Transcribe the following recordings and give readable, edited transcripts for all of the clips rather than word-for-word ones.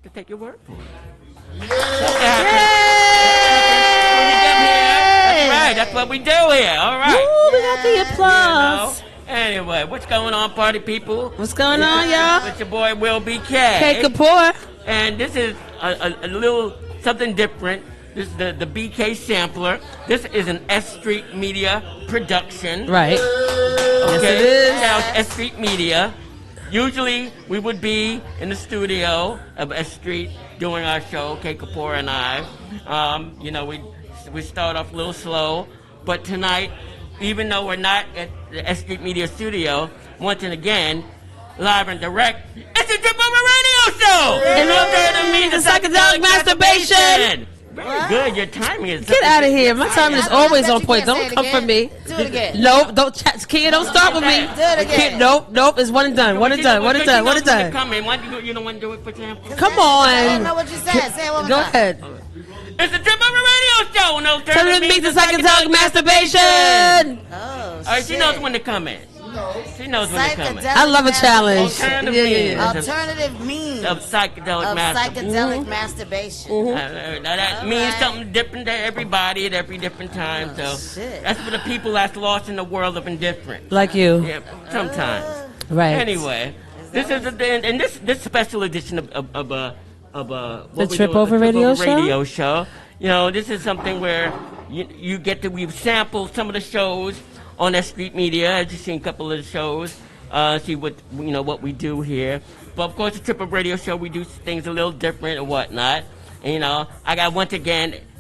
to take your word for it. Yay! When you get here, that's right. That's what we do here. All right. Woo, we got the applause. You know? Anyway, what's going on, party people? What's going on, y'all? It's your boy Will B. K. Kapoor. And this is a little something different. This is the BK sampler. This is an S.STREET Media production. Right. Okay. Yes, it is. Now it's S.STREET Media. Usually we would be in the studio of S.STREET doing our show, K. Kapoor and I. You know, we start off a little slow, but tonight, even though we're not at the S.STREET Media studio, once and again, live and direct, it's a Trip Over Radio show! And over to me, the psychedelic masturbation! Very good, your timing is... Get out of here. My timing is always on point. Don't come for me. Do it again. Nope, don't Kia, don't start with me. Do it again. Nope, it's one and done. One and done. Why you don't want to do it for example? Come I don't on. know what you said. Say it one more Go time. ahead. It's a Trip Over Radio show! No, Turn to me, the psychedelic masturbation! Oh, All right, she shit. knows when to come in. She knows when to come in. I love a challenge. Alternative Alternative means of psychedelic masturbation. Now that means something different to everybody at every different time. So that's for the people that's lost in the world of indifference. Like you. Yeah, sometimes. Right. Anyway, this is this special edition of The Trip Over Radio show. You know, this is something where we've sampled some of the shows on S.STREET Media, as you've seen a couple of the shows, see what we do here. But of course, the Trip Over Radio show, we do things a little different and whatnot. And I got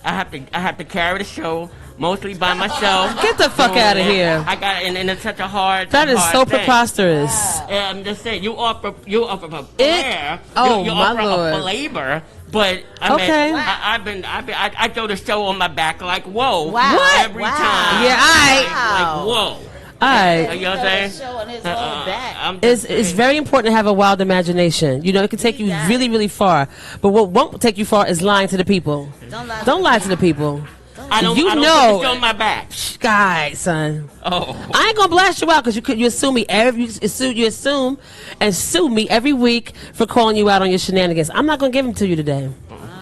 I have to carry the show mostly by myself. Get the fuck out of here. I got and it's such a hard. That is so thing. Preposterous. Yeah, I'm just saying, you offer a flair. Oh, you my offer Lord. a flavor. But I mean, I throw the show on my back like whoa every time. Yeah, like whoa. All right. You know what I'm saying? It's very important to have a wild imagination. You know, it can take you really, really far. But what won't take you far is lying to the people. Don't lie to the people. I don't know. put the show on my back. Guy, son. Oh. I ain't gonna blast you out because you assume me you assume and sue me every week for calling you out on your shenanigans. I'm not gonna give them to you today.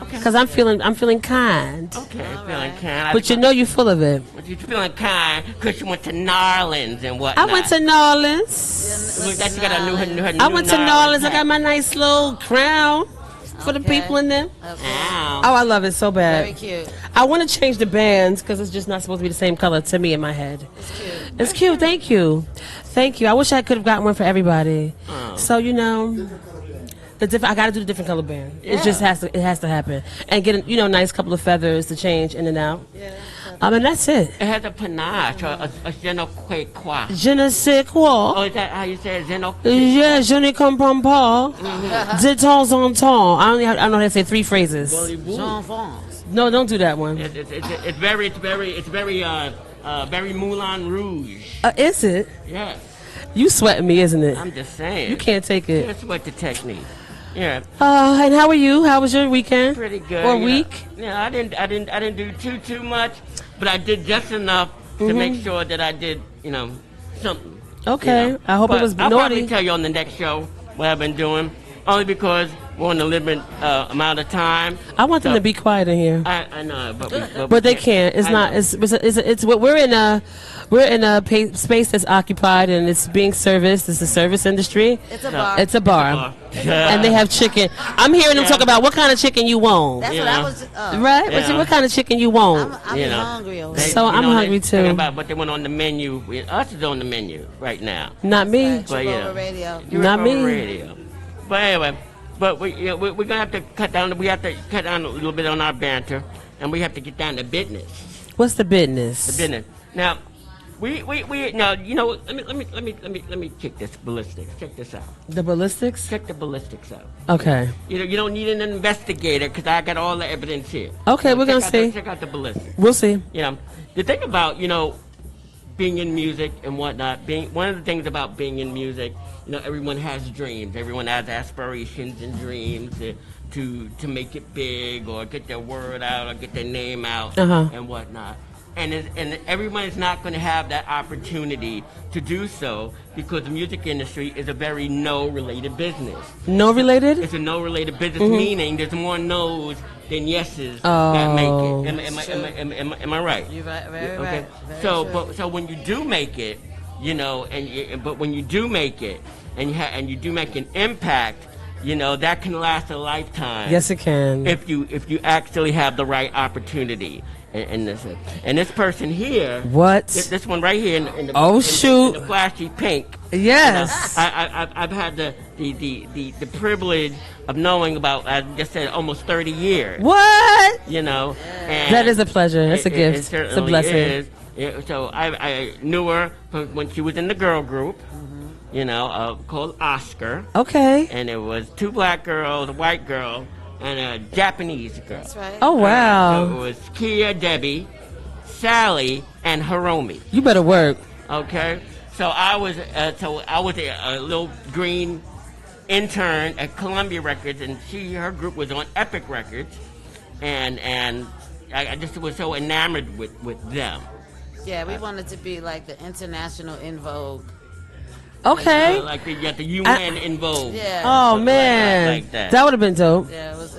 Because I'm feeling kind. Okay, feeling kind. But you're full of it. But you're feeling kind because you went to Narlands and whatnot. I went to Narlands. You got a new I went to Narlands. I got my nice little crown for the people in them. Okay. Ow. Oh, I love it so bad. Very cute. I want to change the bands because it's just not supposed to be the same color to me in my head. It's cute. It's cute. Thank you. I wish I could have gotten one for everybody. So I got to do the different color band. It just has to happen and get a nice couple of feathers to change in and out. Yeah. And that's it. It has a panache, a je ne sais quoi. Je ne sais quoi. Oh, is that how you say it? Je ne Yeah, je ne comprends pas. De temps en temps. I don't know how to say 3 phrases. No, don't do that one. It's very Moulin Rouge. Is it? Yes. You sweating me, isn't it? I'm just saying. You can't take it. That's what the technique. Yeah. And how are you? How was your weekend? Pretty good. Or week? Yeah, I didn't do too much, but I did just enough to make sure that I did, something. Okay. I hope it was I'll naughty. probably tell you on the next show what I've been doing, only because we're on a limited amount of time. I want them to be quiet in here. I know, but they can't. It's not. It's what we're in a. We're in a space that's occupied and it's being serviced. It's the service industry. It's a bar. It's a bar. And they have chicken. I'm hearing them talk about what kind of chicken you want. That's what I was. Right? Yeah. What kind of chicken you want? I'm hungry. I'm hungry too. Talking about what they want on the menu. Us is on the menu right now. Not me. But radio. Not me. Radio. But anyway, we're gonna have to cut down. We have to cut down a little bit on our banter, and we have to get down to business. What's the business? The business. Now, we now let me check this ballistics. Check this out. The ballistics? Check the ballistics out. Okay. You don't need an investigator because I got all the evidence here. Okay, we're gonna see. Check out the ballistics. We'll see. The thing about being in music and whatnot. One of the things about being in music, everyone has dreams. Everyone has aspirations and dreams to make it big or get their word out or get their name out and whatnot. and everyone's not going to have that opportunity to do so because the music industry is a very no-related business. No related? It's a no-related business, meaning there's more no's than yeses that make it. Am I right? You're right, very Okay. right. Very So, true. so when you do make it, but when you do make it, and you do make an impact, that can last a lifetime. Yes, it can. If you actually have the right opportunity. And this person here, What? This one right here in the shoot. in the flashy pink. Yes. I've had the privilege of knowing about, I just said, almost 30 years. What? And That is a pleasure. That's a gift. It It's a certainly blessing. is. Yeah, so I knew her from when she was in the girl group, called Oscar. Okay. And it was 2 black girls, a white girl, and a Japanese girl. That's right. Oh, wow. So it was Kia, Debbie, Sally, and Hiromi. You better work. Okay, so I was a little green intern at Columbia Records, and her group was on Epic Records, and I just was so enamored with them. Yeah, we wanted to be like the international in vogue. Okay. Like you got the UN in vogue. Yeah. Oh, Something man. like that. That would have been dope. Yeah, it was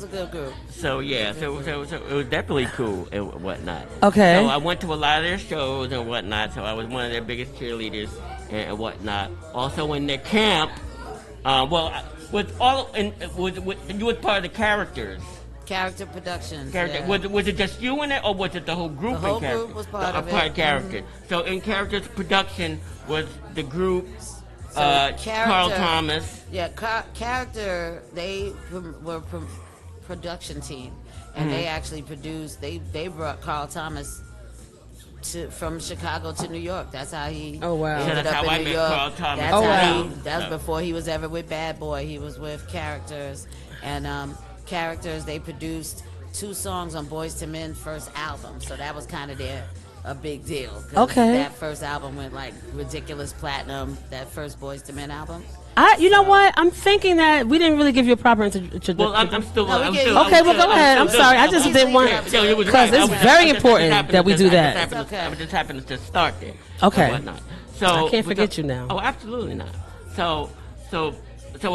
a good group. So yeah, so it was definitely cool and whatnot. Okay. So I went to a lot of their shows and whatnot. So I was one of their biggest cheerleaders and whatnot. Also in their camp, you were part of the characters. Character productions. Character. Yeah. Was it just you in it, or was it the whole group? The whole in character? group was part of it. Part character. So in characters production was the group. So Carl Thomas. Yeah, character. They were production team, and they actually produced. They brought Carl Thomas from Chicago to New York. That's how he. Oh, wow. So ended that's up how I in New met York. Carl Thomas. That's Oh, how wow. That was before he was ever with Bad Boy. He was with Characters, and Characters. They produced 2 songs on Boyz II Men's first album, so that was kind of a big deal. 'Cause Okay. That first album went like ridiculous platinum. That first Boyz II Men album. You know what? I'm thinking that we didn't really give you a proper introduction. Well, I'm still. No, we I'm gave still you- Okay, well, go ahead. I'm sorry. I just didn't want because it's very important that we do that. I just happened to start there. Okay. And whatnot. So I can't forget you now. Oh, absolutely not. So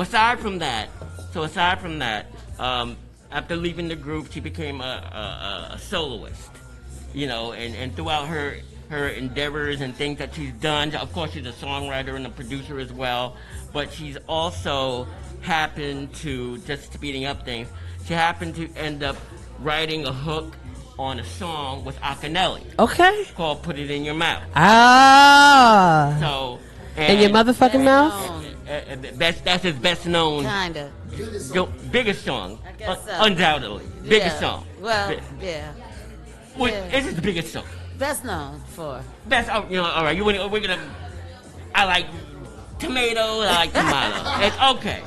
aside from that, after leaving the group, she became a soloist. And throughout her endeavors and things that she's done, of course, she's a songwriter and a producer as well. But she's also happened to, just speeding up things, she happened to end up writing a hook on a song with Akinelli Okay. called "Put It in Your Mouth." Ah. So, In your motherfucking mouth? that's his best known, Kinda. biggest song, I guess so. undoubtedly, biggest Yeah. song. Well, Bi- yeah. Well, yeah. This is the biggest song. Best known for. Best, all right. We're gonna. I like tomato. I like tomato. It's okay.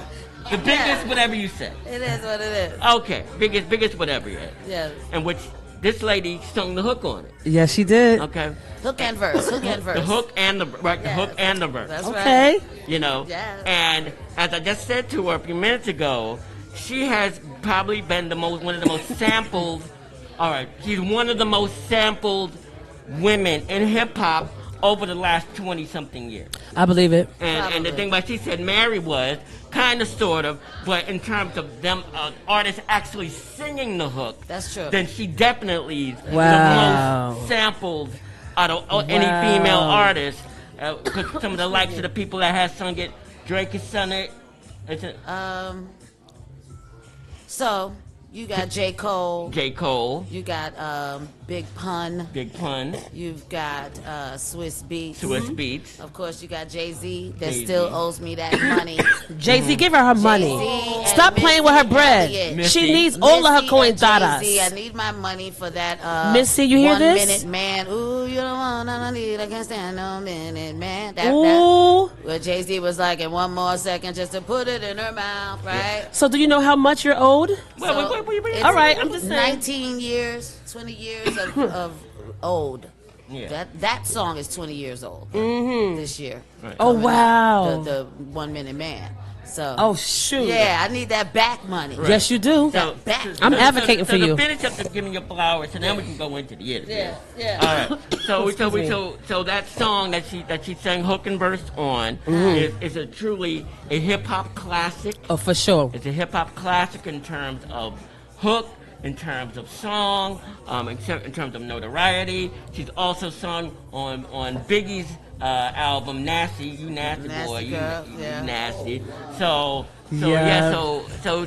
The biggest, whatever you say. It is what it is. Okay, biggest, whatever. Yeah. Yes. And which this lady sung the hook on it. Yes, she did. Okay. Hook and verse. Hook and verse. The hook and the Yes. hook and the verse. That's Okay. right. Yes. And as I just said to her a few minutes ago, she has probably been one of the most sampled. All right, she's one of the most sampled women in hip hop over the last 20-something years. I believe it. And the Probably. thing about she said Mary was kind of, sort of, but in terms of them artists actually singing the hook, That's true. then she definitely is Wow. the most sampled out of any Wow. female artist. 'Cause some of the likes of the people that has sung it, Drake has sung it. So you got J. Cole. J. Cole, You got Big Pun. Big Pun, You've got Swiss Beats. Swiss Beats. Of course, you got Jay-Z that Jay-Z. still owes me that money. Jay-Z, give her money. Jay-Z Stop and playing with her Missy bread. Elliott. She needs all of her Missy and cointadas. Jay-Z, I need my money for that. Missy, you hear 1 this? minute man. Ooh, you don't want none I need. I can't stand no minute man. That Ooh. where Jay-Z was like, in 1 more second, just to put it in her mouth, right? So do you know how much you're owed? Wait. It's All right, I'm just saying. 19 years, 20 years of old. Yeah. That song is 20 years old this year. Right. Oh, wow. The 1 minute man. So. Oh shoot. Yeah, I need that back money. Right. Yes, you do. So, back. I'm advocating for to you. finish up the giving you flowers, and then we can go into the interview. Yeah. All right. So that song that she sang hook and verse on is a truly a hip hop classic. Oh, for sure. It's a hip hop classic in terms of hook, in terms of song, in terms of notoriety. She's also sung on Biggie's album Nasty, You Nasty Boy, you Nasty. So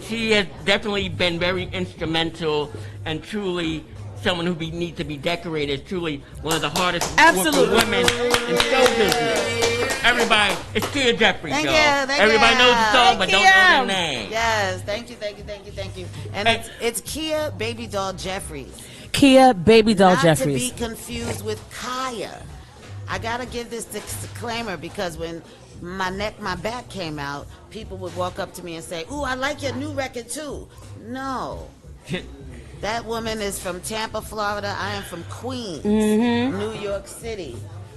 she has definitely been very instrumental and truly someone who needs to be decorated. Is truly one of the hardest working women in show business. Everybody, it's Kia Jeffries, Thank y'all. you. Everybody knows the song, but don't know their name. Yes, thank you. And it's Kia Baby Doll Jeffries. Kia Baby Doll Not Jeffries. to be confused with Kaya. I gotta give this disclaimer because when My Neck, My Back came out, people would walk up to me and say, "Ooh, I like your new record too." No. That woman is from Tampa, Florida. I am from Queens, New York City.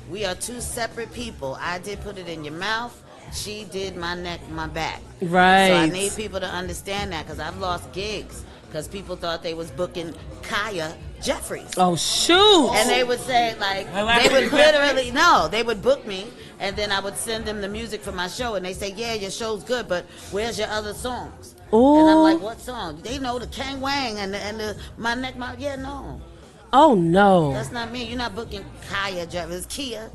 We are two separate people. I did Put It in Your Mouth. She did My Neck, My Back. Right. So I need people to understand that because I've lost gigs because people thought they was booking Kaya Jeffries. Oh shoot. And they would say, like, they would literally, no, they would book me, and then I would send them the music for my show, and they say, yeah, your show's good, but where's your other songs? Ooh. And I'm like, what song? They know the Kang Wang and the My Neck, My, yeah, no. Oh no. That's not me. You're not booking Kaya Jeffries. It's Kia.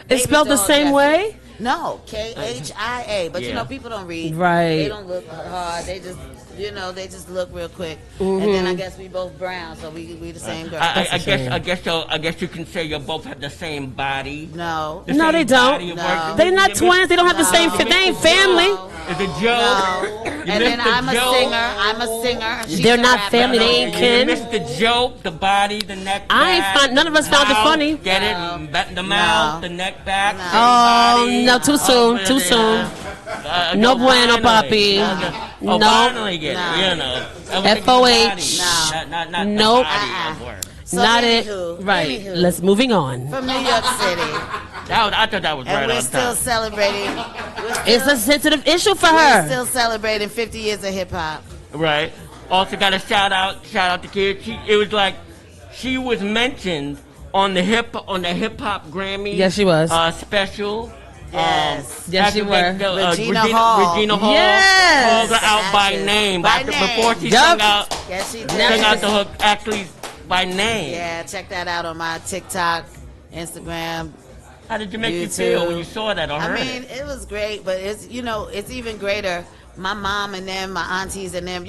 It's spelled the same way? No, Khia. But you know, people don't read. Right. They don't look hard. They just, they just look real quick. And then I guess we both brown, so we the same girl. I guess you can say you both have the same body. No. No, they don't. No. They're not twins. They don't have the same. They ain't family. It's a joke. No. And then I'm a singer. She's They're a not rapper. family. They ain't You kin. missed the joke, the body, the neck. I ain't back, find. None of us found it mouth, funny. Get it? The mouth, the neck back. No. Oh body. no, too soon. Too soon. No bueno, papi. Oh, No. finally get No. it. You know. FOH. Not Nope. the body of work. So Not anywho, it. Right. anywho. Let's moving on. From New York City. I thought that was And right we're on still time. celebrating. It's a sensitive issue for We're her. still celebrating 50 years of hip hop. Right. Also got a shout out to Kid. It was like she was mentioned on the hip hop Grammy. Yes, she was. Special. Yes. Yes, she were. Regina Hall. Regina Hall Yes. called her out by Yes. name. By After, name. Before she Yup. sung out, Yes, she did. sung out the hook actually by name. Yeah, check that out on my TikTok, Instagram. How did you make you YouTube. feel when you saw that or I heard mean, it was great, but it's it's even greater. My mom and them, my aunties and them,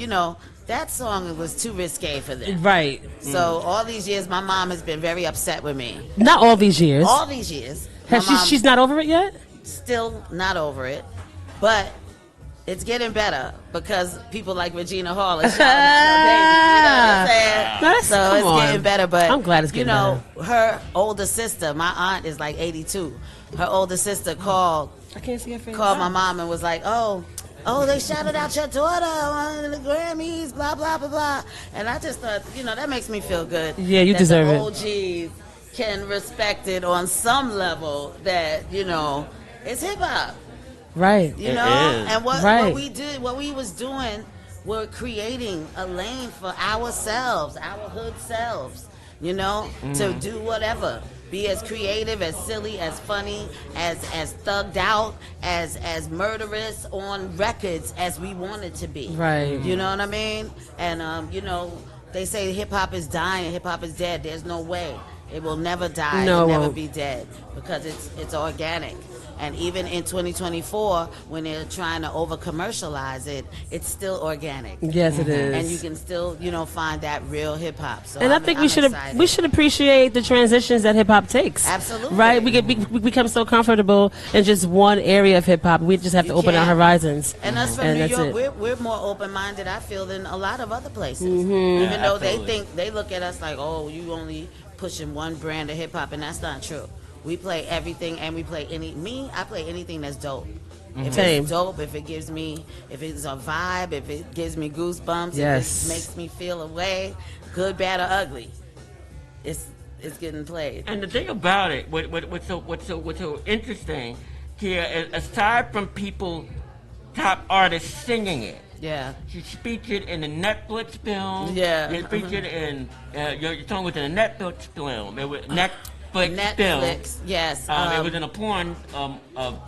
that song was too risque for them. Right. So all these years, my mom has been very upset with me. Not all these years. All these years, Has my mom she's not over it yet? still not over it, but it's getting better because people like Regina Hall is shouting out my baby. You know what I'm saying? That's- So come it's on. getting better, but I'm glad it's getting her older sister, my aunt is like 82. Her older sister called I can't see her face. my mom and was like, oh, they shouted out your daughter on the Grammys, blah, blah, blah, blah. And I just thought, that makes me feel good. Yeah, you that deserve the it. OGs can respect it on some level that, it's hip hop. Right. It is. And what Right. we was doing, we're creating a lane for ourselves, our hood selves, to do whatever. Be as creative, as silly, as funny, as thugged out, as murderous on records as we wanted to be. Right. You know what I mean? And they say hip hop is dying, hip hop is dead. There's no way. It will never die. No, It'll it never won't. be dead because it's organic. And even in 2024, when they're trying to over commercialize it, it's still organic. Yes, it is. And you can still, find that real hip hop. So And I think we should appreciate the transitions that hip hop takes. Absolutely. Right? We become so comfortable in just one area of hip hop. We just have to open our can't. horizons. And us from And New that's York, it. we're more open-minded, I feel, than a lot of other places. Even though absolutely. they look at us like, oh, you only pushing one brand of hip-hop, and that's not true. We play everything, and we play I play anything that's dope. If Same. it's dope, if it's a vibe, if it gives me goosebumps, Yes. if it makes me feel a way, good, bad, or ugly, it's getting played. And the thing about it, what's so interesting here, is aside from people top artists singing it. Yeah. She's featured in the Netflix film. Yeah. You're featured in your song was in a Netflix film. It was Netflix film. Yes. It was in a porn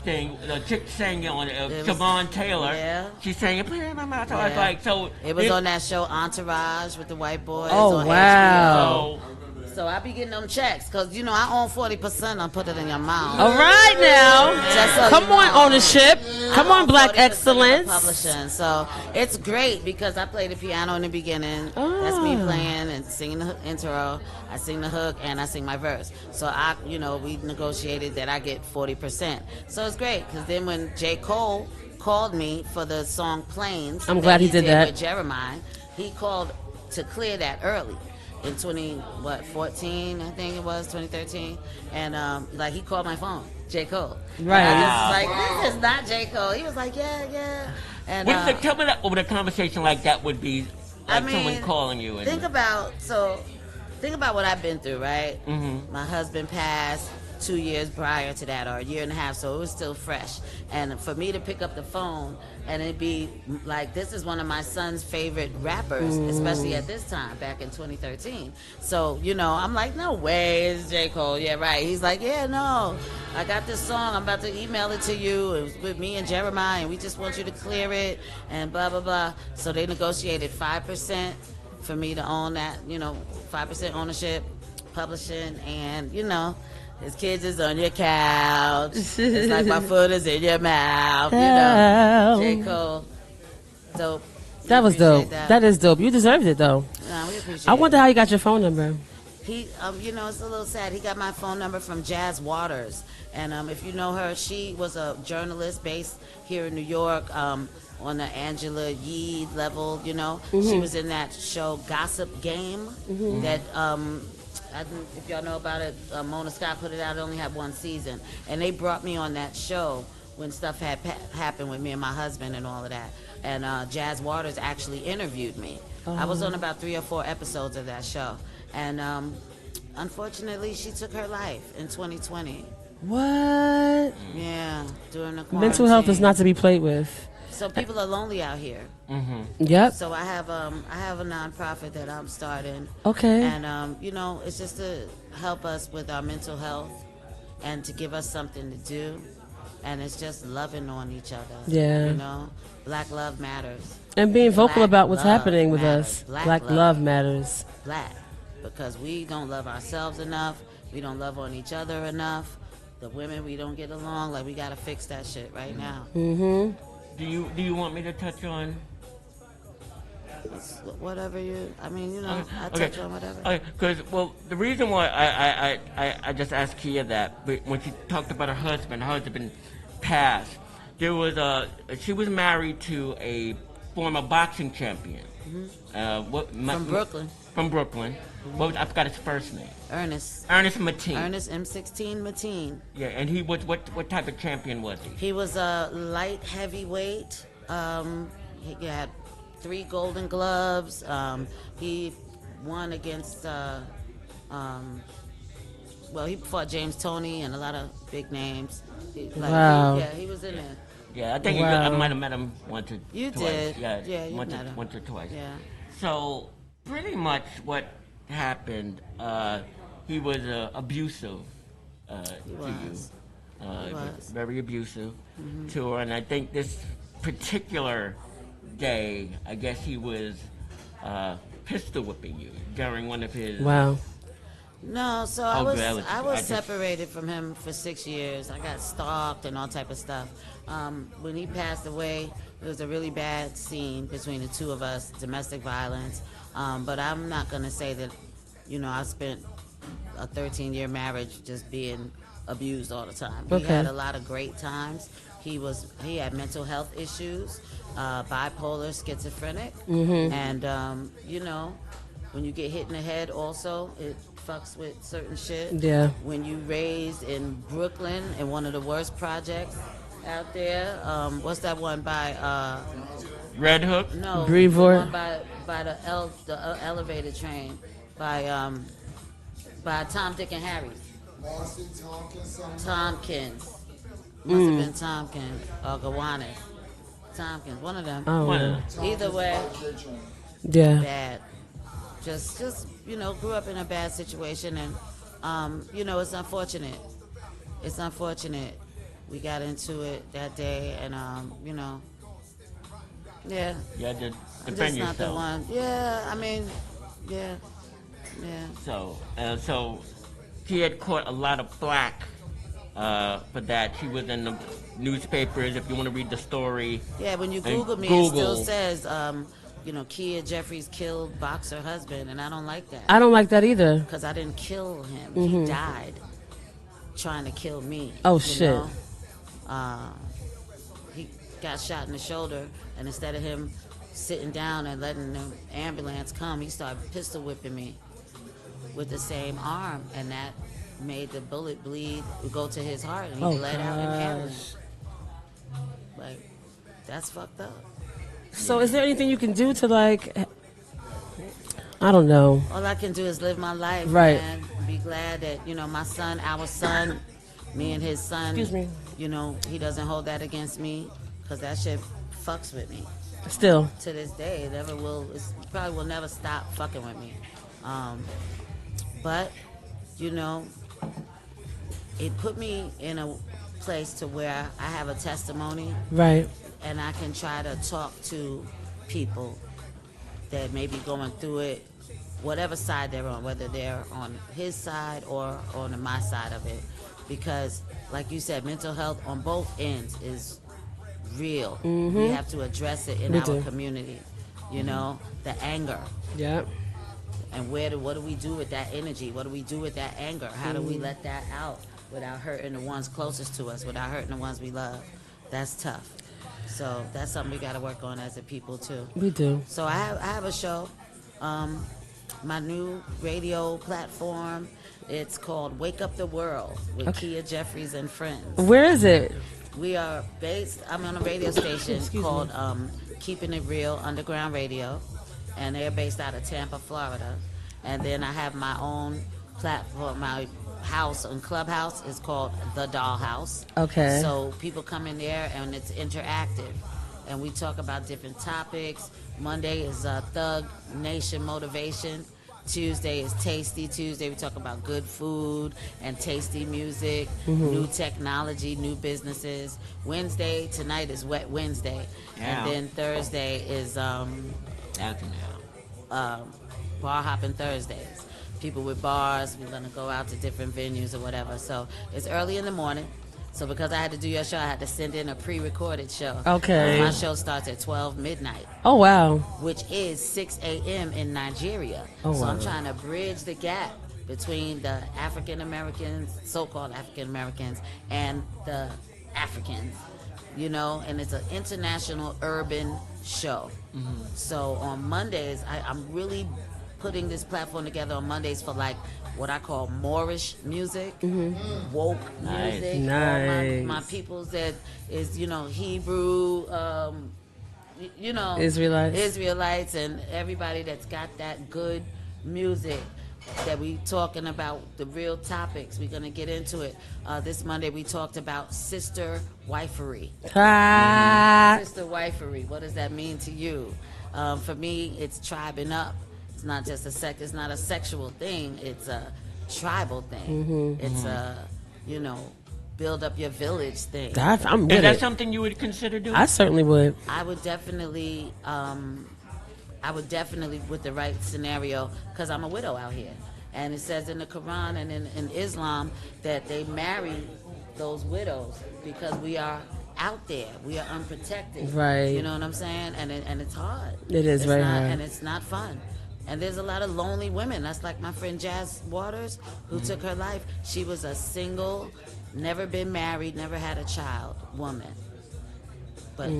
thing. The chick sang it on Siobhan Taylor. Yeah. She sang it. Put it in my mouth. So I was like, so it was on that show Entourage with the white boys. Oh, on wow. HBO. So I be getting them checks because I own 40%. I put it in your mouth. All right now, come on, ownership. Come on, Black excellence. Publishing. So it's great because I play the piano in the beginning. That's me playing and singing the intro. I sing the hook and I sing my verse. So we negotiated that I get 40%. So it's great because then when J. Cole called me for the song Planes, I'm glad he did that with Jeremiah. He called to clear that early. In 2014, I think it was 2013, and he called my phone, J. Cole. Right. And I was like, this is not J. Cole. He was like, yeah. And tell me that what a conversation like that would be, someone calling you. Think about what I've been through, right? Mm-hmm. My husband passed 2 years prior to that, or a year and a half, so it was still fresh. And for me to pick up the phone and it'd be like, this is one of my son's favorite rappers, especially at this time, back in 2013. So, I'm like, no way, it's J. Cole. Yeah, right. He's like, yeah, no, I got this song. I'm about to email it to you. It was with me and Jeremiah, and we just want you to clear it, and blah, blah, blah. So they negotiated 5% for me to own that, 5% ownership, publishing, and, his kids is on your couch. It's like my foot is in your mouth. J. Cole. Dope. That was dope. That is dope. You deserved it, though. No, we appreciate it. I wonder how you got your phone number. He, it's a little sad. He got my phone number from Jazz Waters. And if you know her, she was a journalist based here in New York on the Angela Yee level, Mm-hmm. She was in that show Gossip Game that... if y'all know about it, Mona Scott put it out. It only had one season, and they brought me on that show when stuff had happened with me and my husband and all of that. And Jazz Waters actually interviewed me. I was on about 3 or 4 episodes of that show, and unfortunately, she took her life in 2020. What? Yeah, during the quarantine. Mental health is not to be played with. So people are lonely out here. Mm-hmm. Yep. So I have a nonprofit that I'm starting. Okay. And it's just to help us with our mental health and to give us something to do. And it's just loving on each other. Yeah. Black love matters. And being vocal Black about what's love happening with matters. us. Black love matters. Black. Because we don't love ourselves enough. We don't love on each other enough. The women, we don't get along. Like, we got to fix that shit right now. Mm-hmm. Do you want me to touch on? Whatever you, I touch on whatever. Okay, because, the reason why I just asked Kia that, when she talked about her husband passed, she was married to a former boxing champion. Mm-hmm. From Brooklyn. From Brooklyn. I forgot his first name. Ernest Mateen. Ernest M16 Mateen. Yeah, and he was what type of champion was he? He was a light heavyweight. He had 3 Golden Gloves. He won against. He fought James Toney and a lot of big names. Wow. He was in there. Yeah, I think I might have met him once or you twice. Did. Yeah, you met him. once or twice. Yeah. So pretty much what happened, he was abusive to you. He was very abusive to her, and I think this particular day, I guess he was pistol whipping you during one of his. Wow. No, so I was separated from him for 6 years. I got stalked and all type of stuff. When he passed away, it was a really bad scene between the two of us, domestic violence. But I'm not gonna say that, I spent a 13-year marriage just being abused all the time. Okay. We had a lot of great times. He had mental health issues, bipolar, schizophrenic, and when you get hit in the head, also it fucks with certain shit. Yeah. When you raised in Brooklyn in one of the worst projects out there, what's that one by? Red Hook. No, Brevoort. the one by the elevated train by Tom, Dick, and Harry. Tompkins. Must have been Tompkins or Gowanus. Tompkins, one of them. Oh, Well, Either way, yeah. bad. Just grew up in a bad situation, and it's unfortunate. It's unfortunate. We got into it that day, and yeah. you had to I'm defend just not the yourself. one. Yeah, I mean, yeah. So she had caught a lot of flack for that. She was in the newspapers. If you want to read the story, Yeah, when you And Google me, it still says, Kia Jeffries killed boxer husband, and I don't like that. I don't like that either. Because I didn't kill him. He died trying to kill me. Oh, shit. Know? He got shot in the shoulder, and instead of him sitting down and letting the ambulance come, he started pistol whipping me with the same arm, and that made the bullet bleed, go to his heart, and he bled out in the ambulance. Like, that's fucked up. So is there anything you can do to, like, I don't know. All I can do is live my life, Right. man. Be glad that, our son, me and his son, Excuse me. He doesn't hold that against me, because that shit fucks with me. Still. To this day, it never will. It probably will never stop fucking with me. But it put me in a place to where I have a testimony, Right. and I can try to talk to people that may be going through it, whatever side they're on, whether they're on his side or on my side of it. Because, like you said, mental health on both ends is real. We have to address it in We our do. community. The anger. Yeah. And what do we do with that energy? What do we do with that anger? How do we let that out without hurting the ones closest to us, without hurting the ones we love? That's tough. So that's something we got to work on as a people too. We do. So I have a show, my new radio platform. It's called Wake Up the World with Kia Jeffries and friends. Where is it? We are based. I'm on a radio station called Keeping It Real Underground Radio, and they're based out of Tampa, Florida. And then I have my own platform. My house on Clubhouse is called The Dollhouse. Okay. So people come in there, and it's interactive, and we talk about different topics. Monday is Thug Nation Motivation. Tuesday is Tasty Tuesday. We talk about good food and tasty music, new technology, new businesses. Wednesday, tonight is Wet Wednesday. Yeah. And then Thursday is that's bar hopping Thursdays. People with bars, we're going to go out to different venues or whatever. So it's early in the morning. So because I had to do your show, I had to send in a pre-recorded show. Okay. My show starts at 12 midnight. Oh, wow. Which is 6 a.m. in Nigeria. Oh, so wow. I'm trying to bridge the gap between the African Americans, so-called African Americans, and the Africans, and it's an international urban show. So on Mondays, I'm really putting this platform together on Mondays for like what I call Moorish music, woke music. Nice. All my peoples that is, Hebrew, Israelites, and everybody that's got that good music that we talking about the real topics. We're gonna get into it. This Monday we talked about sister wifery. Sister wifery. What does that mean to you? For me, it's tribing up. It's not just it's not a sexual thing. It's a tribal thing. It's a, build up your village thing. I'm with Is that it. something you would consider doing? I certainly would. I would definitely, with the right scenario, because I'm a widow out here. And it says in the Quran and in Islam that they marry those widows because we are out there. We are unprotected. Right. You know what I'm saying? And it's hard. It is very hard. And it's not fun. And there's a lot of lonely women. That's like my friend Jazz Waters, who took her life. She was a single, never been married, never had a child woman. But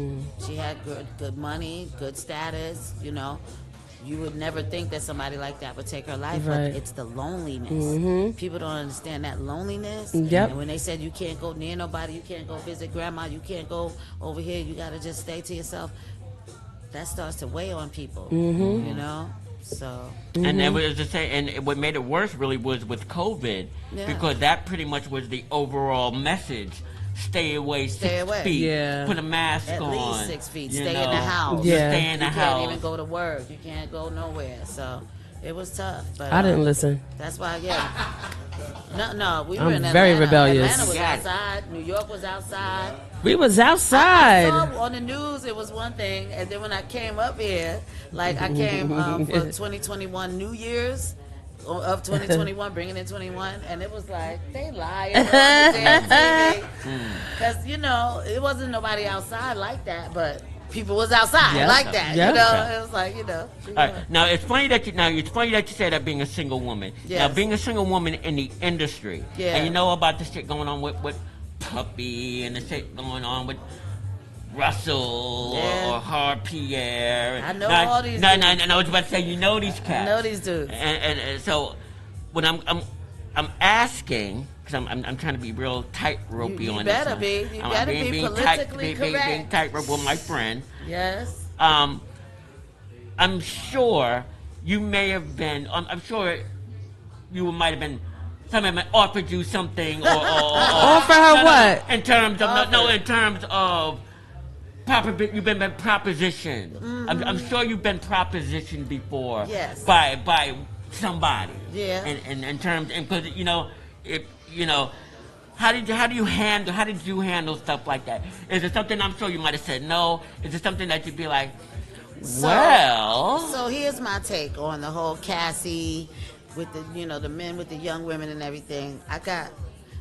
she had good money, good status, You would never think that somebody like that would take her life, Right. but it's the loneliness. People don't understand that loneliness. Yep. And when they said you can't go near nobody, you can't go visit grandma, you can't go over here, you got to just stay to yourself, that starts to weigh on people, So. And that was to say, and what made it worse really was with COVID, Yeah. because that pretty much was the overall message. stay away Stay 6 away. feet. Yeah. Put a mask At on. least 6 feet. you Stay know. in the house. Yeah. Stay in the You house. can't even go to work. You can't go nowhere. So it was tough. But I didn't listen. That's why, yeah. No, we were I'm in Atlanta. very rebellious. Atlanta was Got it. outside. New York was outside. We was I outside. saw on the news it was one thing, and then when I came up here, like I came for 2021 New Year's of 2021, bringing in 21, and it was like they lying on the damn TV because it wasn't nobody outside like that, but people was outside Yeah. like that. Yeah. It was like All right. Now it's funny that you said that being a single woman. Yes. Now being a single woman in the industry, Yeah. and you know about the shit going on with Puppy and the shit going on with Russell Yeah. or Hard Pierre. I know Now, all these No, dudes. I was about to say you know these cats. I know these dudes. And so when I'm asking. Because I'm trying to be real tight-ropey You on better this one. be. You I'm better being be being politically correct. tight-rope with my friend. Yes. I'm sure you may have been. I'm sure you might have been. Someone might offered you something, or Offer her what? In terms of in terms of you've been propositioned. I'm sure you've been propositioned before. Yes. By somebody. Yeah. And in terms, and because how did you handle stuff like that? Is it something I'm sure you might have said no? Is it something that you'd be like, well? So here's my take on the whole Cassie with the the men with the young women and everything.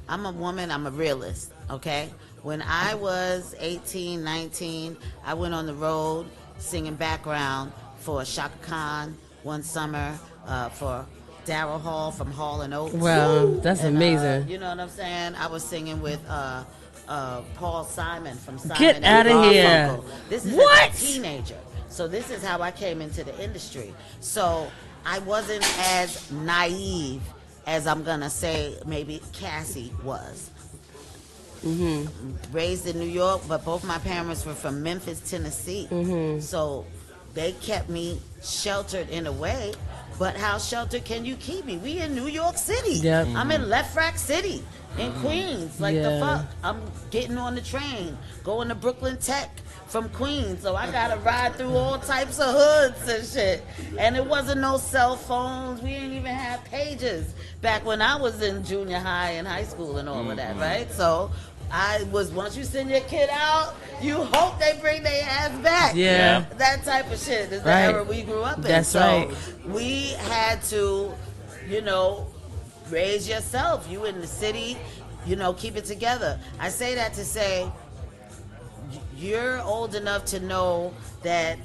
I'm a woman. I'm a realist. Okay. When I was 18, 19, I went on the road singing background for Shaka Khan one summer, for Daryl Hall from Hall and Oates. Wow, that's amazing. You know what I'm saying? I was singing with Paul Simon from Simon Get and outta here. Garfunkel. This is What? as a teenager. So this is how I came into the industry. So I wasn't as naive as I'm gonna say maybe Cassie was. Raised in New York, but both my parents were from Memphis, Tennessee. So they kept me sheltered in a way. But how sheltered can you keep me? We in New York City. Yep. I'm in Left Rack City in Queens. Like the Yeah. fuck? I'm getting on the train, going to Brooklyn Tech from Queens. So I gotta ride through all types of hoods and shit. And it wasn't no cell phones. We didn't even have pages back when I was in junior high and high school and all of that, right? So once you send your kid out, you hope they bring their ass back. Yeah. That type of shit is the Right. era we grew up in. That's so right. we had to, raise yourself. You in the city, keep it together. I say that to say you're old enough to know that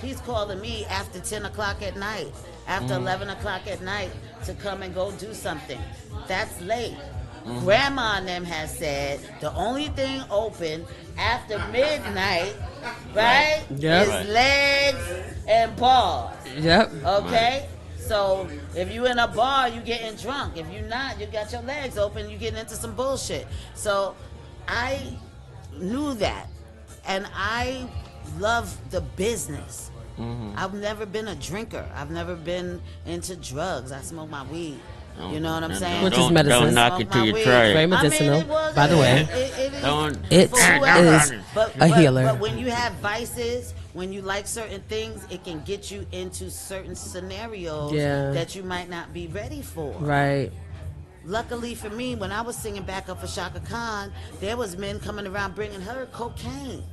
he's calling me after 10 o'clock at night, after 11 o'clock at night to come and go do something. That's late. Grandma and them has said the only thing open after midnight, right, Yep. is legs and bars. Yep. Okay? So if you in a bar, you getting drunk. If you not, you got your legs open, you getting into some bullshit. So I knew that. And I love the business. I've never been a drinker. I've never been into drugs. I smoke my weed. You know what I'm saying? Which is medicine. Don't knock it till you try Very it. medicinal, it was- by the way. It is Don't- It for whoever. is a healer. But when you have vices, when you like certain things, it can get you into certain scenarios Yeah. that you might not be ready for. Right. Luckily for me, when I was singing backup for Shaka Khan, there was men coming around bringing her cocaine.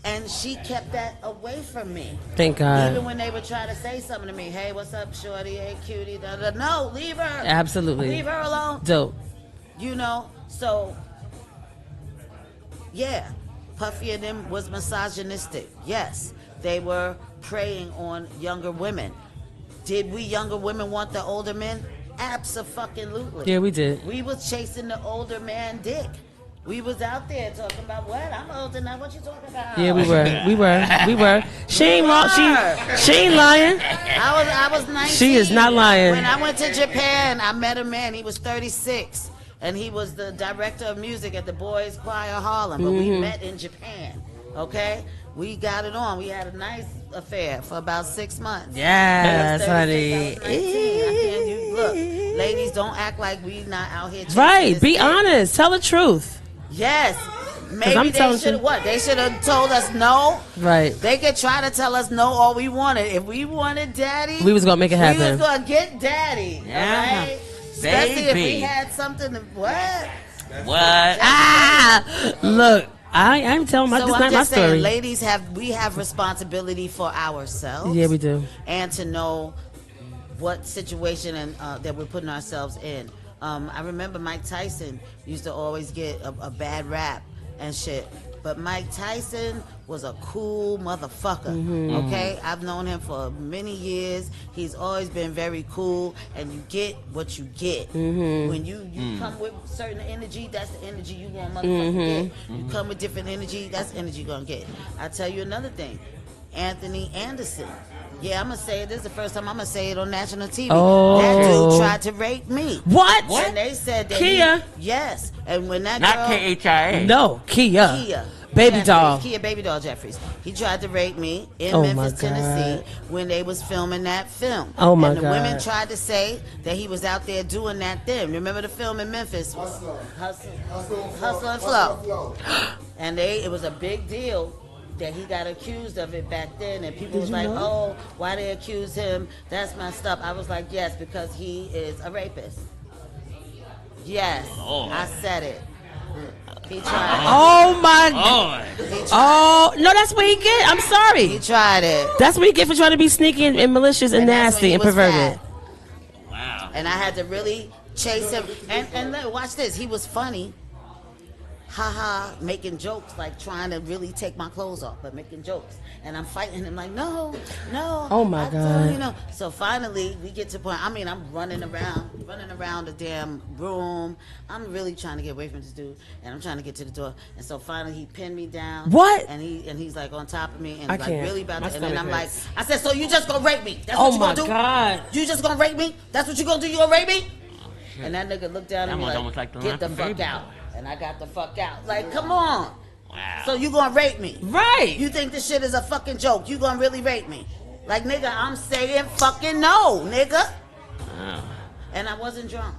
And she kept that away from me. Thank God. Even when they would try to say something to me, hey, what's up, shorty? Hey, cutie. Da, da. No, leave her. Absolutely. Leave her alone. Dope. So, yeah, Puffy and them was misogynistic. Yes, they were preying on younger women. Did we younger women want the older men? Abso-fucking-lutely. Yeah, we did. We was chasing the older man dick. We was out there talking about what? I'm old enough. What you talking about? Yeah, we were. She ain't lying. I was 19. She is not lying. When I went to Japan, I met a man. He was 36, and he was the director of music at the Boys Choir Harlem. But we met in Japan. Okay, we got it on. We had a nice affair for about 6 months. Yes, He was 36, I was 19. honey. I can't, look, ladies, don't act like we not out here. Right. Be honest. Tell the truth. Yes. Maybe I'm they should what? They should have told us no. Right. They could try to tell us no all we wanted. If we wanted daddy, we was gonna make it happen. We was gonna get daddy. Yeah. Right? Especially if we had something to what? Look, I'm telling my. So this I'm not my just saying, story. ladies have responsibility for ourselves. Yeah, we do. And to know what situation and that we're putting ourselves in. I remember Mike Tyson used to always get a bad rap and shit. But Mike Tyson was a cool motherfucker, okay? I've known him for many years. He's always been very cool, and you get what you get. When you come with certain energy, that's the energy you want motherfucker get. You come with different energy, that's the energy you're going to get. I'll tell you another thing. Anthony Anderson. Yeah, I'm going to say it. This is the first time I'm going to say it on national TV. Oh. That dude tried to rape me. What? And they said that Kia? Yes. And when that Not girl... K-H-I-A. No, Kia. Baby Jeffries, doll. Kia Baby Doll Jeffries. He tried to rape me in Oh Memphis, my God. Tennessee when they was filming that film. Oh my And the God. women tried to say that he was out there doing that thing. Remember the film in Memphis? Hustle and Flow. And it was a big deal that he got accused of it back then, and people was like, oh, why they accuse him? That's messed up. I was like, yes, because he is a rapist. Yes, I said it. He tried. Oh my God. Oh no, that's what he get. I'm sorry. He tried it. That's what he get for trying to be sneaky and malicious and that's when nasty he and was perverted. fat. Wow. And I had to really chase him. And look, watch this. He was funny. Making jokes, like trying to really take my clothes off, but making jokes. And I'm fighting him like, no. Oh my God. You know. So finally, we get to the point. I mean, I'm running around the damn room. I'm really trying to get away from this dude, and I'm trying to get to the door. And so finally, he pinned me down. What? And he's like on top of me, and I like can't. really about My to. And then I'm like, stomach I said, so you just gonna rape me? That's what you gonna do? Oh my God. You just gonna rape me? That's what you gonna do? You gonna rape me? And that nigga looked down at me like, get the fuck out. And I got the fuck out. Like, come on. Wow. So you gonna rape me? Right. You think this shit is a fucking joke? You gonna really rape me? Like, nigga, I'm saying fucking no, nigga. Wow. And I wasn't drunk.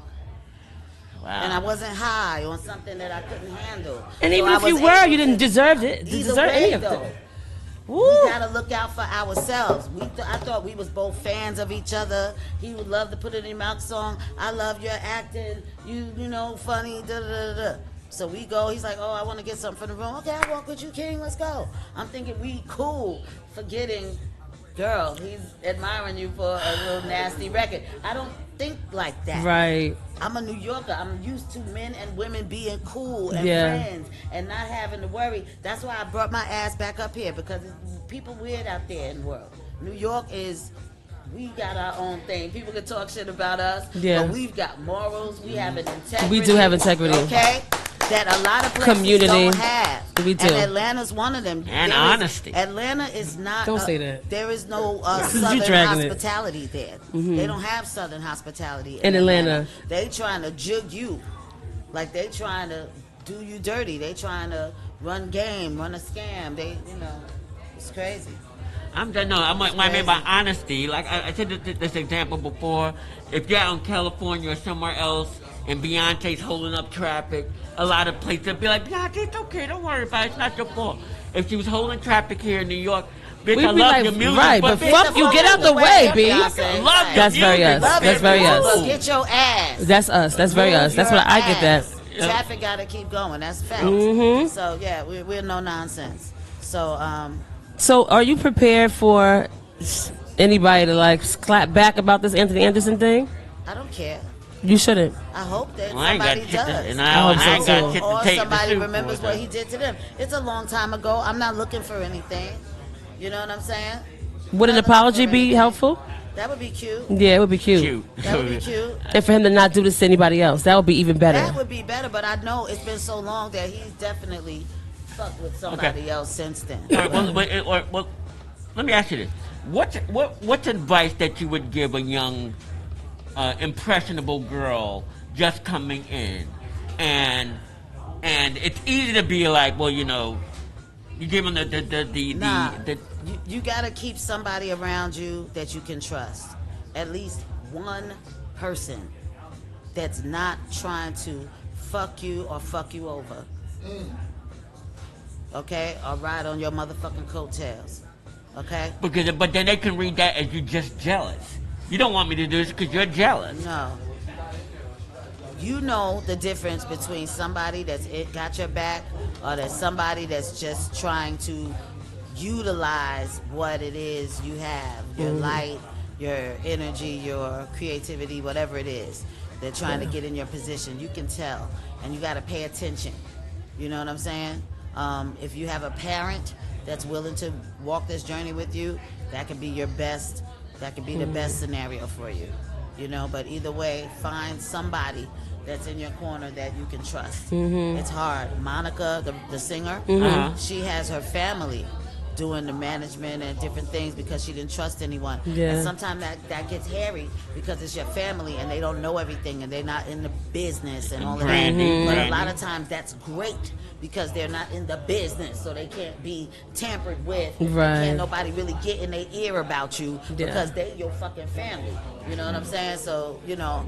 Wow. And I wasn't high on something that I couldn't handle. And so even if you were, you didn't deserve it. Either Deserve way, any of though. it. We gotta look out for ourselves. I thought we was both fans of each other. He would love to put it in your mouth song. I love your acting. You know, funny. Da da da da. So we go. He's like, oh, I want to get something from the room. Okay, I'll walk with you, King. Let's go. I'm thinking we cool. Forgetting, girl, he's admiring you for a little nasty record. I don't think like that. Right. I'm a New Yorker. I'm used to men and women being cool and Yeah. friends and not having to worry. That's why I brought my ass back up here, because people weird out there in the world. New York is, we got our own thing. People can talk shit about us, but we've got morals. We have an integrity. We do have integrity. Okay? That a lot of places Community. don't have. We do. And Atlanta's one of them. And honesty. Atlanta is not. Don't say that. There is no You Southern dragging it. hospitality there. They don't have Southern hospitality In Atlanta. They trying to jug you. Like they trying to do you dirty. They trying to run game, run a scam. It's crazy. I'm just no. What I mean by honesty, like I said this example before. If you're out in California or somewhere else, and Beyonce's holding up traffic, a lot of places would be like, Beyonce, it's okay, don't worry about it, it's not your fault. If she was holding traffic here in New York, bitch, I love your music, right, but bitch, fuck you, get out the way, B. Love your That's very music. us. That's very us. Get your ass. That's us. That's very us. That's what I get that. Traffic gotta keep going. That's facts. So yeah, we're no nonsense. So are you prepared for anybody to like clap back about this Anthony Anderson thing? I don't care. You shouldn't. I hope that Well, somebody does. I ain't got shit to or take somebody the remembers for what it. he did to them. It's a long time ago. I'm not looking for anything. You know what I'm saying? Would an I'm not apology looking for be anything. helpful? That would be cute. Yeah, it would be cute. That would be cute. And for him to not do this to anybody else, that would be even better. That would be better, but I know it's been so long that he's definitely fucked with somebody else since then. Well, let me ask you this: what's advice that you would give a young, impressionable girl just coming in, and it's easy to be like, well, you give them the You gotta keep somebody around you that you can trust. At least one person that's not trying to fuck you or fuck you over. Okay? Or ride on your motherfucking coattails. Okay? But then they can read that as you just jealous. You don't want me to do this because you're jealous. No. You know the difference between somebody that's got your back or that's somebody that's just trying to utilize what it is you have, your light, your energy, your creativity, whatever it is. They're trying to get in your position. You can tell, and you got to pay attention. You know what I'm saying? If you have a parent that's willing to walk this journey with you, that could be your best. That could be the best scenario for you. You know, but either way, find somebody that's in your corner that you can trust. It's hard. Monica, the singer, she has her family doing the management and different things because she didn't trust anyone. And sometimes that gets hairy because it's your family and they don't know everything and they're not in the business and all of that. But a lot of times that's great because they're not in the business, so they can't be tampered with. Can't nobody really get in their ear about you because they your fucking family. You know what I'm saying? So, you know,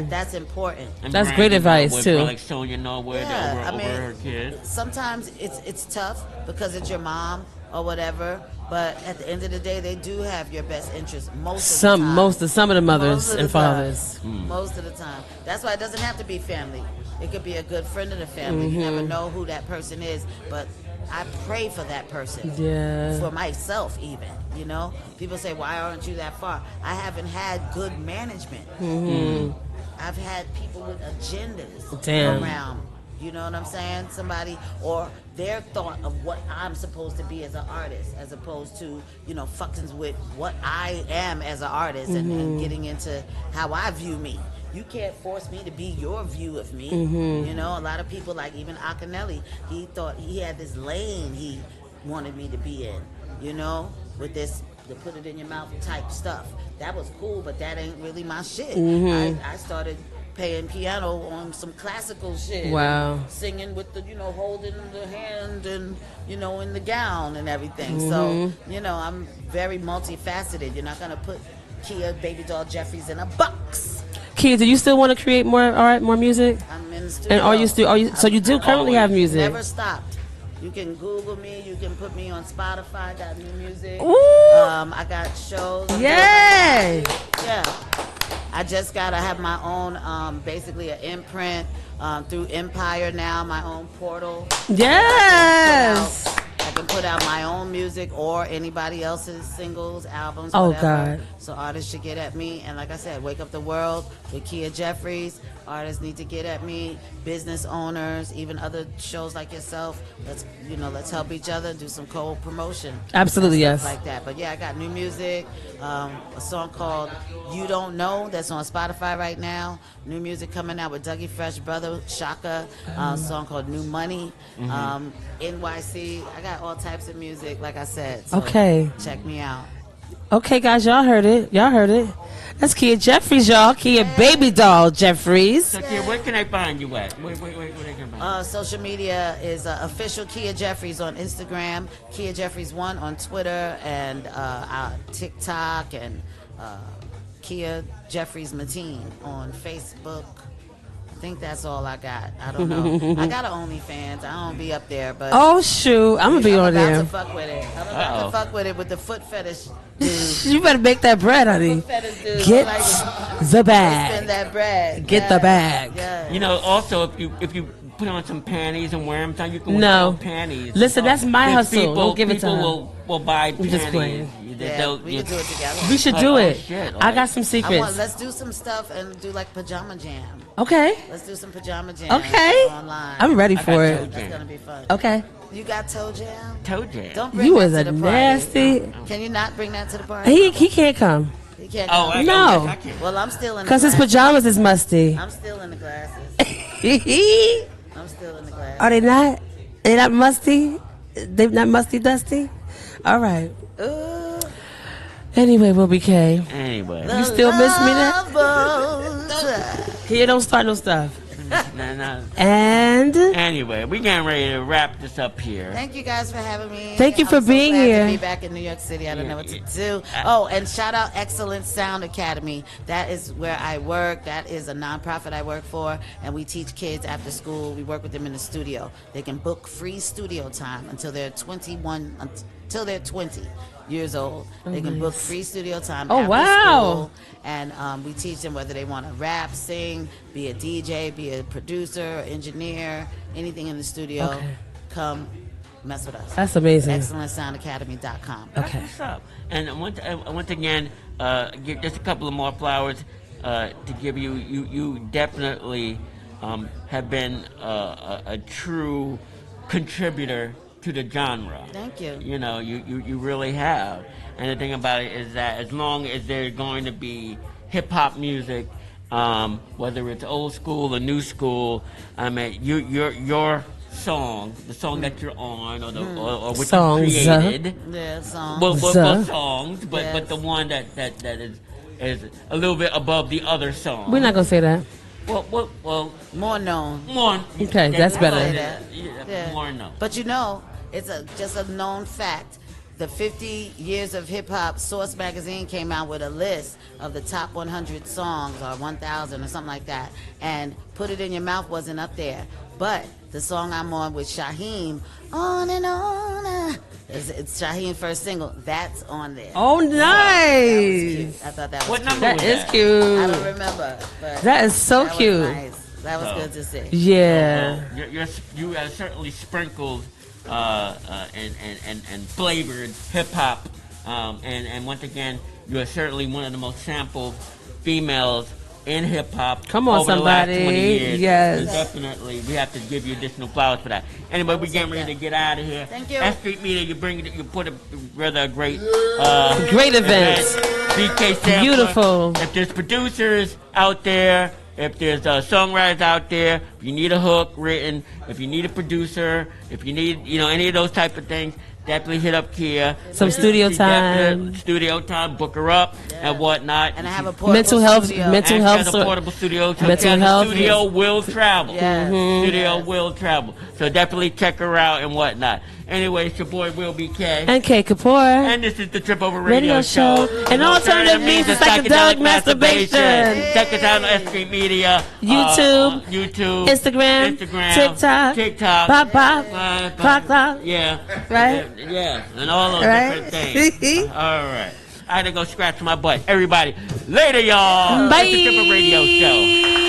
that's important. And that's great advice, too. Like Sonya over her kids. Sometimes it's tough because it's your mom or whatever, but at the end of the day, they do have your best interest some of the mothers and fathers. Most of the time. That's why it doesn't have to be family. It could be a good friend of the family. You never know who that person is, but I pray for that person. For myself even, you know? People say, why aren't you that far? I haven't had good management. I've had people with agendas around. You know what I'm saying? Somebody, or their thought of what I'm supposed to be as an artist, as opposed to, you know, fuckings with what I am as an artist and getting into how I view me. You can't force me to be your view of me. You know, a lot of people, like even Akinelli, he thought he had this lane he wanted me to be in, you know, with this, the put it in your mouth type stuff. That was cool, but that ain't really my shit. I started playing piano on some classical shit. Singing with the, you know, holding the hand and, you know, in the gown and everything. So, you know, I'm very multifaceted. You're not going to put Kia Baby Doll Jeffries in a box. Kia, do you still want to create more art, more music? I'm in the studio. And so you do currently have music? Never stopped. You can Google me. You can put me on Spotify. Got new music. Ooh. I got shows. Yay! Yeah. I just got to have my own, basically an imprint through Empire now, my own portal. Yes! I can put out my own music or anybody else's singles, albums, Oh, whatever. God. So artists should get at me. And like I said, Wake Up the World with Kia Jeffries. Artists need to get at me. Business owners, even other shows like yourself. Let's help each other, do some co-promotion. Absolutely, yes. Like that. But yeah, I got new music. A song called You Don't Know that's on Spotify right now. New music coming out with Dougie Fresh Brother Shaka. A song called New Money. NYC. I got all types of music, like I said. So okay. Check me out. Okay, guys, y'all heard it. That's Kia Jeffries, y'all. Kia Baby Doll Jeffries. So, Kia, where can I find you at? Where can I find you? Social media is official Kia Jeffries on Instagram, Kia Jeffries 1 on Twitter, and TikTok, and Kia Jeffries Mateen on Facebook. I think that's all I got. I don't know. I got an OnlyFans. I don't be up there, but oh shoot, I'm gonna be on there. I'm about to fuck with it. I'm about to fuck with it with the foot fetish dude. You better make that bread, honey. Foot fetish dude. Get the bag. Spend that bread. Get the bag. Yeah. You know, also if you put on some panties and wear them, you can wear panties. Listen, that's my hustle. Don't give it to her. People will buy panties. Just playing. Yeah, we can do it together. We should do it. Shit, I got some secrets. Let's do some stuff and do like pajama jam. Okay. Let's do some pajama jam. Okay. Online. I'm ready for it. That's gonna be fun. Okay. You got toe jam? Toe jam. Don't bring You that was to a the party. nasty. Can you not bring that to the party? He can't come. He can't. Oh, come. No. I can't. Well, I'm still in. Because his pajamas is musty. I'm still in the glasses. I'm still in the glasses. Are they not? They're not musty? They're not musty dusty? All right. Ooh. Anyway, Will B. K. Anyway. You still miss me now? Here, don't start no stuff. Nah, And anyway, we're getting ready to wrap this up here. Thank you guys for having me. Thank you for I'm so being glad here. to be back in New York City. I don't know what to do. Oh, and shout out Excellent Sound Academy. That is where I work. That is a nonprofit I work for, and we teach kids after school. We work with them in the studio. They can book free studio time until they're 21, until they're 20 years old. They can book free studio time after school. And we teach them whether they want to rap, sing, be a DJ, be a producer, engineer, anything in the studio. Okay. Come mess with us. That's amazing. ExcellenceSoundAcademy.com. Okay. What's up? And once again, give just a couple of more flowers to give you. You definitely have been a true contributor to the genre. Thank you. You know, you really have. And the thing about it is that as long as there's going to be hip hop music, whether it's old school or new school, I mean, your song, the song that you're on, or what Songs. you created. Yeah, songs. Well, songs, but the one that is a little bit above the other songs. We're not gonna say that. Well, More known. more. Okay, that's better. Yeah, more known. But you know, it's just a known fact. The 50 years of hip hop, Source magazine came out with a list of the top 100 songs, or 1,000 or something like that, and Put It in Your Mouth wasn't up there. But the song I'm on with Shaheem, On and On, it's Shaheem's first single, that's on there. Oh, nice. That was cute. I thought that was What cute. number That was is that? cute. I don't remember. But That is so that was cute. nice. That was good to see. Yeah. You have certainly sprinkled and flavored hip hop, and once again, you are certainly one of the most sampled females in hip hop. Come on, over the last somebody. 20 years. Yes. So definitely, we have to give you additional flowers for that. Anyway, we're getting ready to get out of here. Thank you. S.STREET Media, you put rather a great Great event. BK Sampler. Beautiful. If there's producers out there, if there's songwriters out there, if you need a hook written, if you need a producer, if you need any of those type of things, definitely hit up Kia. Some studio time. Studio time, book her up and whatnot. And I have a portable Mental health, studio. mental And health, she has a portable studio. So mental the health. studio will travel. Yes. Studio will travel. So definitely check her out and whatnot. Anyway, it's your boy Will BK. And K Kapoor. And this is the Trip Over Radio Show. An alternative means of psychedelic masturbation. Check us out on S.STREET Media. YouTube. YouTube. Instagram. TikTok. Pop. Clock. Yeah. Right? Yeah. And all those Right? different things. All right. I had to go scratch my butt. Everybody, later, y'all. Bye. It's the Trip Over Radio Show.